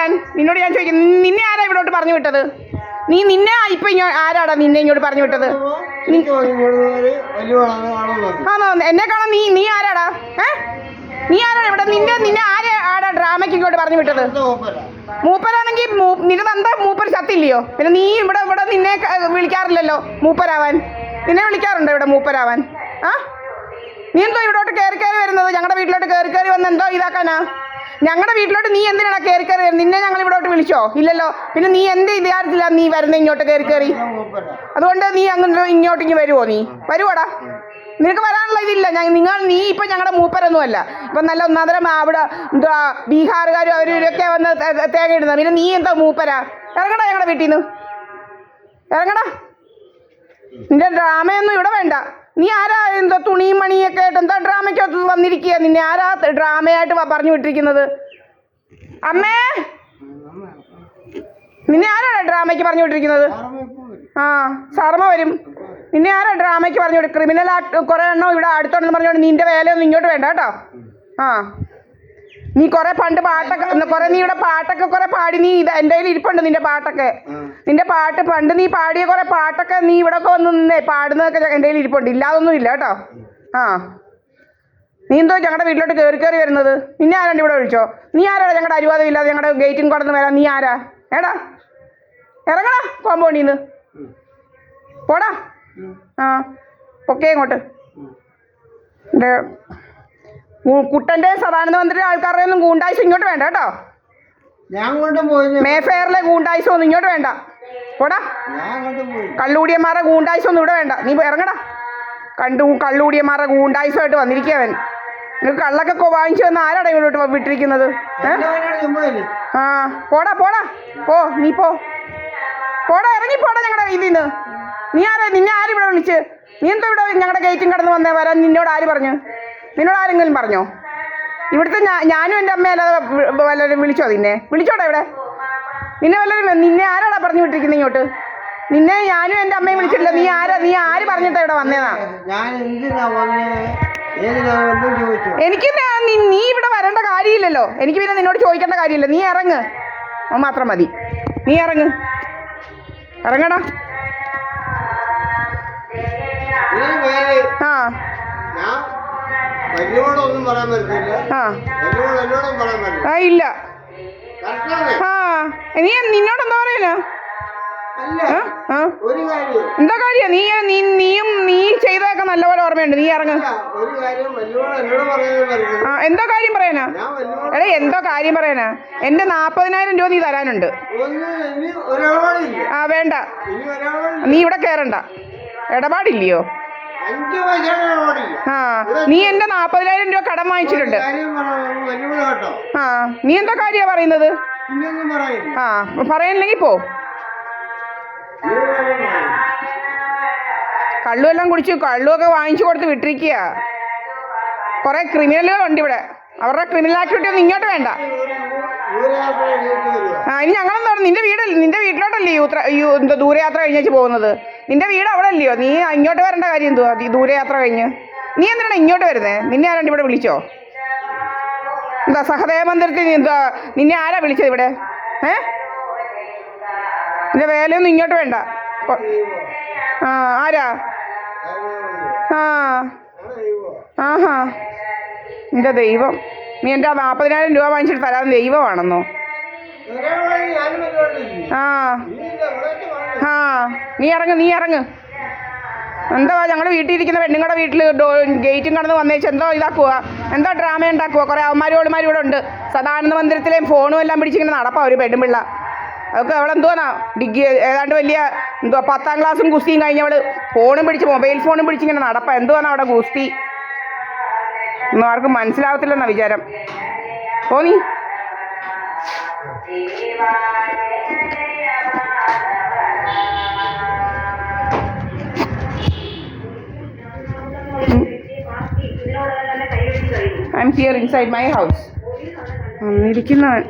വരാൻ? നിന്നോട് ഞാൻ ചോദിക്കുന്നു, നിന്നെ ആരാ ഇവിടോട്ട് പറഞ്ഞു വിട്ടത്? നിന്നെ ഇപ്പൊ ആരാടാ നിന്നെ ഇങ്ങോട്ട് പറഞ്ഞു വിട്ടത്? ആണോ? എന്നെ കാണാൻ നീ ആരാടാ? നീ ആരാണ് ഇവിടെ? നിന്നെ ആരാ ഡ്രാമയ്ക്ക് ഇങ്ങോട്ട് പറഞ്ഞു വിട്ടത്? മൂപ്പരാണെങ്കിൽ നിന്റെ തന്ത മൂപ്പർ ചത്തില്ലയോ? പിന്നെ നീ ഇവിടെ നിന്നെ വിളിക്കാറില്ലല്ലോ മൂപ്പരാവാൻ. നിന്നെ വിളിക്കാറുണ്ടോ ഇവിടെ മൂപ്പരാവാൻ? നീ എന്തോ ഇവിടോട്ട് കയറി വരുന്നത്? ഞങ്ങളുടെ വീട്ടിലോട്ട് കയറി വന്ന് എന്തോ ഇതാക്കാനാ? ഞങ്ങളുടെ വീട്ടിലോട്ട് നീ എന്തിനാണ് കയറി വരുന്നത്? നിന്നെ ഞങ്ങൾ ഇവിടോട്ട് വിളിച്ചോ? ഇല്ലല്ലോ. പിന്നെ നീ എന്ത് വിചാരത്തില്ല നീ വരുന്നത് ഇങ്ങോട്ട് കയറി? അതുകൊണ്ട് നീ ഇങ്ങോട്ട് വരുമോ? നീ വരുവോടാ? നിനക്ക് വരാനുള്ള ഇതില്ല. നീ ഇപ്പൊ ഞങ്ങളുടെ മൂപ്പരൊന്നുമല്ല. ഇപ്പൊ നല്ല ഒന്നാന്തരം അവിടെ എന്താ ബീഹാറുകാരും അവരൊക്കെ വന്ന് തേങ്ങ ഇടുന്നത്. പിന്നെ നീ എന്താ മൂപ്പരാ? ഇറങ്ങടാ ഞങ്ങളുടെ വീട്ടിൽ നിന്ന്, ഇറങ്ങടാ. നിന്റെ ഡ്രാമയൊന്നും ഇവിടെ വേണ്ട. നീ ആരാ എന്തോ തുണിയും മണിയൊക്കെ ആയിട്ട് എന്താ ഡ്രാമയ്ക്കകത്ത് വന്നിരിക്കുക? നിന്നെ ആരാ ഡ്രാമയായിട്ട് പറഞ്ഞു വിട്ടിരിക്കുന്നത്? അമ്മേ, നിന്നെ ആരാണ് ഡ്രാമയ്ക്ക് പറഞ്ഞു വിട്ടിരിക്കുന്നത്? സാറമ്മ വരും. നിന്നെ ആരാ ഡ്രാമയ്ക്ക് പറഞ്ഞു വിടും? ക്രിമിനൽ ആക്ട് കുറേ എണ്ണം ഇവിടെ അടുത്തുണ്ടെന്ന് പറഞ്ഞുകൊണ്ട് നിന്റെ വേലയൊന്നും ഇങ്ങോട്ട് വേണ്ട കേട്ടോ. നീ കുറെ പണ്ട് പാട്ടൊക്കെ നീ ഇവിടെ പാട്ടൊക്കെ കുറെ പാടി. നീ എൻ്റെ കയ്യിൽ ഇരിപ്പുണ്ട് നിന്റെ പാട്ടൊക്കെ. നിന്റെ പാട്ട് പണ്ട് നീ പാടിയ കുറെ പാട്ടൊക്കെ നീ ഇവിടെ ഒക്കെ വന്ന് നിന്നേ പാടുന്നതൊക്കെ എൻ്റെ കയ്യിൽ ഇരിപ്പുണ്ട്. ഇല്ലാതൊന്നും ഇല്ല കേട്ടോ. നീ എന്തോ ഞങ്ങളുടെ വീട്ടിലോട്ട് കയറി വരുന്നത്? നിന്നെ ആരാണ്ട് ഇവിടെ വിളിച്ചോ? നീ ആരാടാ ഞങ്ങളുടെ അനുവാദം ഇല്ലാതെ ഞങ്ങളുടെ ഗേറ്റിൻ കടന്ന് വരാൻ? നീ ആരാ? ഏടാ ഇറങ്ങടാ കോമ്പൗണ്ടിൽ നിന്ന്, പോടാ. പൊക്കേ ഇങ്ങോട്ട്. എൻ്റെ കുട്ടൻ്റെ സദാനന്ദ മന്ത്രി ആൾക്കാരുടെ ഒന്നും ഗൂണ്ടായിസം ഇങ്ങോട്ട് വേണ്ട കേട്ടോ. മേഫെയറിലെ ഗൂണ്ടായിസം ഒന്നും ഇങ്ങോട്ട് വേണ്ട. പോടാ. കള്ളുകൂടിയന്മാരുടെ ഗൂണ്ടായിസം ഒന്നും ഇവിടെ വേണ്ട. നീ ഇറങ്ങടാ. കള്ളുകൂടിയന്മാരുടെ ഗൂണ്ടായിസമായിട്ട് വന്നിരിക്കവൻ. നിനക്ക് കള്ളൊക്കെ വാങ്ങിച്ചു വന്ന് ആരാടാ ഇങ്ങോട്ട് വിട്ടിരിക്കുന്നത്? പോടാ നീ പോടാ, ഇറങ്ങിപ്പോടാ ഞങ്ങളുടെ ഇതിൽ നിന്ന്. നിന്നെ ആരിവിടെ വിളിച്ച്? നീ എന്തോ ഇവിടെ ഞങ്ങളുടെ ഗേറ്റും കടന്ന് വന്നേ വരാൻ? നിന്നോട് ആര് പറഞ്ഞു? നിന്നോട് ആരെങ്കിലും പറഞ്ഞോ? ഇവിടുത്തെ ഞാനും എൻ്റെ അമ്മയല്ലാതെ വല്ലവരും വിളിച്ചോ? വിളിച്ചോടാ ഇവിടെ. നിന്നെ ആരാടാ പറഞ്ഞു വിട്ടിരിക്കുന്നത് ഇങ്ങോട്ട്? നിന്നെ ഞാനും എൻ്റെ അമ്മയും വിളിച്ചിട്ടില്ല. നീ ആര് പറഞ്ഞിട്ടാ ഇവിടെ വന്നേന്നാ? എനിക്ക് നീ ഇവിടെ വരേണ്ട കാര്യമില്ലല്ലോ. എനിക്ക് പിന്നെ നിന്നോട് ചോദിക്കേണ്ട കാര്യമില്ല. നീ ഇറങ്ങ്, മാത്രം മതി. നീ ഇറങ്ങടാ. ഇല്ല. നീ നിന്നോടെന്താ പറയാ? എന്താ കാര്യം? നീ ചെയ്തതൊക്കെ നല്ലപോലെ ഓർമ്മയുണ്ട്. നീ ഇറങ്ങ്. എന്തോ കാര്യം പറയാനാ? എന്തോ കാര്യം പറയാനാ? എൻ്റെ 40,000 രൂപ നീ തരാനുണ്ട്. വേണ്ട, നീ ഇവിടെ കയറണ്ട. ഇടപാടില്ലയോ? നീ എൻ്റെ 40,000 രൂപ കടം വാങ്ങിച്ചിട്ടുണ്ട്. നീ എന്താ കാര്യ പറയുന്നത്? പറയാനില്ലെങ്കിൽ പോ. കള്ളുമെല്ലാം കുടിച്ചു, കള്ളുമൊക്കെ വാങ്ങിച്ചു കൊടുത്ത് വിട്ടിരിക്കുക. കുറെ ക്രിമിനലുകളുണ്ട് ഇവിടെ. അവരുടെ ക്രിമിനൽ ആക്ടിവിറ്റി ഒന്നും ഇങ്ങോട്ട് വേണ്ട. ഇനി ഞങ്ങളെന്താണ്? നിന്റെ വീട്ടിലോട്ടല്ലേ എന്താ ദൂരയാത്ര കഴിഞ്ഞേച്ച് പോകുന്നത്? നിന്റെ വീട് അവിടെ അല്ലയോ? നീ ഇങ്ങോട്ട് വരേണ്ട കാര്യം എന്തുവാ? ദൂരയാത്ര കഴിഞ്ഞ് നീ എന്തിനാണ് ഇങ്ങോട്ട് വരുന്നേ? നിന്നെ ആരാണ്ട് ഇവിടെ വിളിച്ചോ? എന്താ സഹദേവ മന്ദിരത്തിൽ നിന്നെ ആരാ വിളിച്ചത് ഇവിടെ? നിന്റെ വേലയൊന്നും ഇങ്ങോട്ട് വേണ്ട. ആരാ? നിന്റെ ദൈവം. നീ എൻ്റെ 40,000 രൂപ വാങ്ങിച്ചിട്ട് തരാൻ ദൈവമാണെന്നോ? നീ ഇറങ്ങ്. എന്താ ഞങ്ങൾ വീട്ടിൽ ഇരിക്കുന്ന പെണ്ണുങ്ങളുടെ വീട്ടിൽ ഗേറ്റും കടന്ന് വന്നേച്ച് എന്തോ ഇതാക്കുക? എന്തോ ഡ്രാമ ഉണ്ടാക്കുക? കുറേ അവന്മാരും ഇവിടെ ഉണ്ട്. സദാനന്ദ മന്ദിരത്തിലെയും ഫോണും എല്ലാം പിടിച്ചിങ്ങനെ നടപ്പാ ഒരു പെണ്ണുപിള്ള. അതൊക്കെ അവളെന്തോന്നാ ഏതാണ്ട് വലിയ 10ാം ക്ലാസ്സും ഗുസ്തിയും കഴിഞ്ഞവള് ഫോണും പിടിച്ച് മൊബൈൽ ഫോണും പിടിച്ചിങ്ങനെ നടപ്പാ. എന്തുവാണ് അവിടെ ഗുസ്തി? ഒന്നും ആർക്കും മനസ്സിലാവത്തില്ലെന്നാ വിചാരം. നീ I'm here inside my house. ഇരിക്കുന്നവൻ